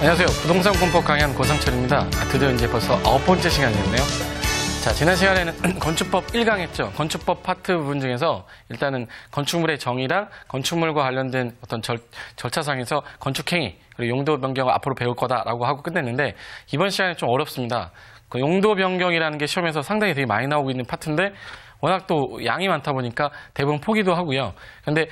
안녕하세요. 부동산 공법 강의한 고상철입니다. 드디어 이제 벌써 9번째 시간이었네요. 자, 지난 시간에는 건축법 1강 했죠. 건축법 파트 부분 중에서 일단은 건축물의 정의랑 건축물과 관련된 어떤 절차상에서 건축행위, 그리고 용도 변경을 앞으로 배울 거다라고 하고 끝냈는데, 이번 시간에 좀 어렵습니다. 그 용도 변경이라는 게 시험에서 상당히 되게 많이 나오고 있는 파트인데, 워낙 또 양이 많다 보니까 대부분 포기도 하고요. 근데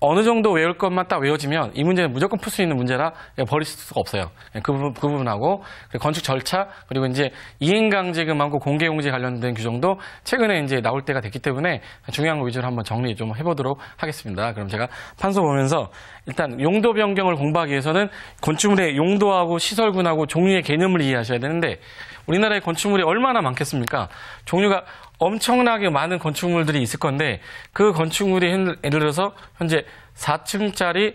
어느 정도 외울 것만 딱 외워지면 이 문제는 무조건 풀 수 있는 문제라 버릴 수가 없어요. 그 부분하고 건축 절차, 그리고 이제 이행강제금하고 공개공지 관련된 규정도 최근에 이제 나올 때가 됐기 때문에 중요한 거 위주로 한번 정리 좀 해보도록 하겠습니다. 그럼 제가 판서 보면서 일단 용도 변경을 공부하기 위해서는 건축물의 용도하고 시설군하고 종류의 개념을 이해하셔야 되는데, 우리나라의 건축물이 얼마나 많겠습니까? 종류가 엄청나게 많은 건축물들이 있을 건데, 그 건축물이 예를 들어서 현재 4층짜리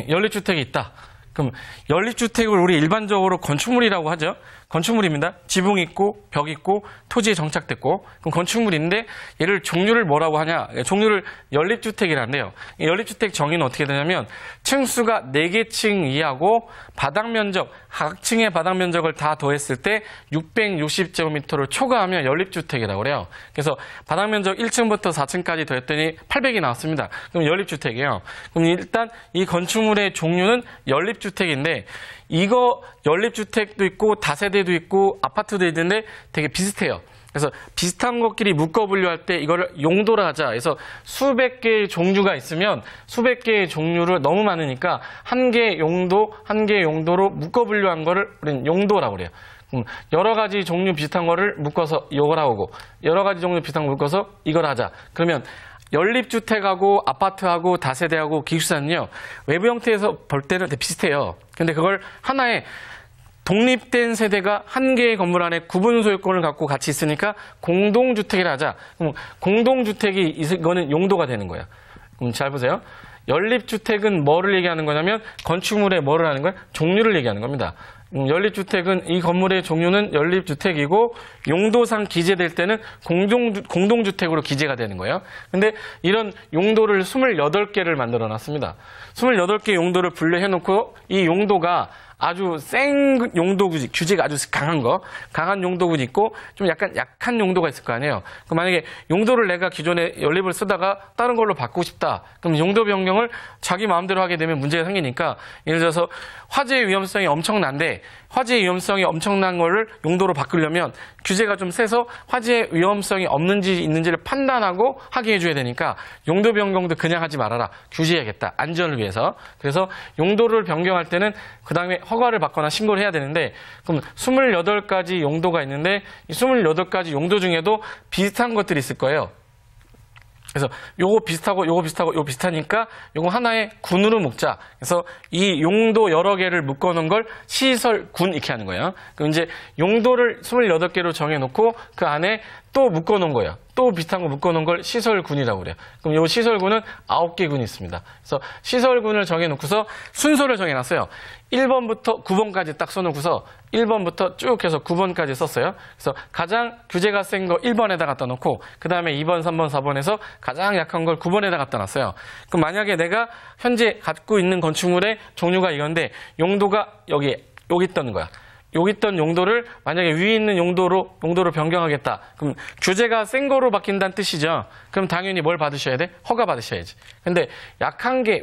연립주택이 있다. 그럼 연립주택을 우리 일반적으로 건축물이라고 하죠. 건축물입니다. 지붕 있고 벽 있고 토지에 정착됐고, 그럼 건축물인데 얘를 종류를 뭐라고 하냐? 종류를 연립주택이란데요. 연립주택 정의는 어떻게 되냐면 층수가 4개 층 이하고 바닥 면적, 각 층의 바닥 면적을 다 더했을 때 660제곱미터를 초과하면 연립주택이라고 그래요. 그래서 바닥 면적 1층부터 4층까지 더했더니 800이 나왔습니다. 그럼 연립주택이에요. 그럼 일단 이 건축물의 종류는 연립주택인데, 이거 연립주택도 있고 다세대도 있고 아파트도 있는데 되게 비슷해요. 그래서 비슷한 것끼리 묶어 분류할 때 이거를 용도라 하자. 그래서 수백 개의 종류가 있으면 수백 개의 종류를 너무 많으니까 한 개의 용도로 묶어 분류한 거를 우리는 용도라고 그래요. 여러 가지 종류 비슷한 거를 묶어서 이걸 하고, 여러 가지 종류 비슷한 거 묶어서 이걸 하자. 그러면 연립주택하고 아파트하고 다세대하고 기숙사는요, 외부 형태에서 볼 때는 되게 비슷해요. 근데 그걸 하나의 독립된 세대가 한 개의 건물 안에 구분 소유권을 갖고 같이 있으니까 공동주택이라 하자. 그럼 공동주택이 이거는 용도가 되는 거예요. 그럼 잘 보세요. 연립주택은 뭐를 얘기하는 거냐면 건축물의 뭐를 하는 거예요? 종류를 얘기하는 겁니다. 연립주택은 이 건물의 종류는 연립주택이고 용도상 기재될 때는 공동주택으로 기재가 되는 거예요. 근데 이런 용도를 28개를 만들어 놨습니다. 28개 용도를 분류해 놓고 이 용도가 아주 센 용도군, 규제가 아주 강한 용도군이 있고 좀 약한 용도가 있을 거 아니에요. 그럼 만약에 용도를 내가 기존에 연립을 쓰다가 다른 걸로 바꾸고 싶다. 그럼 용도 변경을 자기 마음대로 하게 되면 문제가 생기니까, 예를 들어서 화재 위험성이 엄청난데 화재 위험성이 엄청난 거를 용도로 바꾸려면 규제가 좀 세서 화재 위험성이 없는지 있는지를 판단하고 하게 해줘야 되니까 용도 변경도 그냥 하지 말아라. 규제해야겠다. 안전을 위해서. 그래서 용도를 변경할 때는 그 다음에 허가를 받거나 신고를 해야 되는데, 그럼 28가지 용도가 있는데 이 28가지 용도 중에도 비슷한 것들이 있을 거예요. 그래서 요거 비슷하고 요거 비슷하고 요거 비슷하니까 요거 하나의 군으로 묶자. 그래서 이 용도 여러 개를 묶어놓은 걸 시설군 이렇게 하는 거예요. 그럼 이제 용도를 28개로 정해놓고 그 안에 또 묶어놓은 거예요. 또 비슷한 거 묶어놓은 걸 시설군이라고 그래요. 그럼 이 시설군은 9개 군이 있습니다. 그래서 시설군을 정해놓고서 순서를 정해놨어요. 1번부터 9번까지 딱 써놓고서 1번부터 쭉 해서 9번까지 썼어요. 그래서 가장 규제가 센 거 1번에다 갖다 놓고, 그 다음에 2번, 3번, 4번에서 가장 약한 걸 9번에다 갖다 놨어요. 그럼 만약에 내가 현재 갖고 있는 건축물의 종류가 이건데 용도가 여기 있던 거야. 여기 있던 용도를 만약에 위에 있는 용도로 변경하겠다. 그럼 규제가 센 거로 바뀐다는 뜻이죠. 그럼 당연히 뭘 받으셔야 돼? 허가 받으셔야지. 근데 약한 게,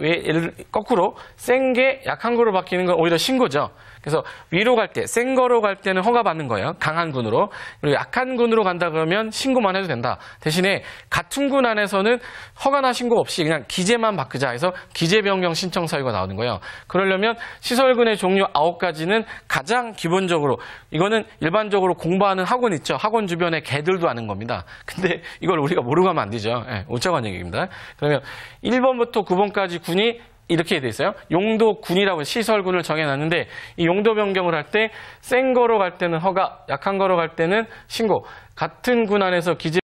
거꾸로 센 게 약한 거로 바뀌는 건 오히려 신고죠. 그래서 위로 갈 때, 센 거로 갈 때는 허가 받는 거예요. 강한 군으로. 그리고 약한 군으로 간다 그러면 신고만 해도 된다. 대신에 같은 군 안에서는 허가나 신고 없이 그냥 기재만 바꾸자 해서 기재 변경 신청 사유가 나오는 거예요. 그러려면 시설군의 종류 9가지는 가장 기본적으로, 이거는 일반적으로 공부하는 학원 있죠. 학원 주변에 개들도 아는 겁니다. 근데 이걸 우리가 모르고 하면 안 되죠. 올자관 얘기입니다. 그러면 1번부터 9번까지 군이 이렇게 돼 있어요. 용도군이라고 시설군을 정해놨는데, 이 용도 변경을 할 때 센 거로 갈 때는 허가, 약한 거로 갈 때는 신고, 같은 군 안에서 기재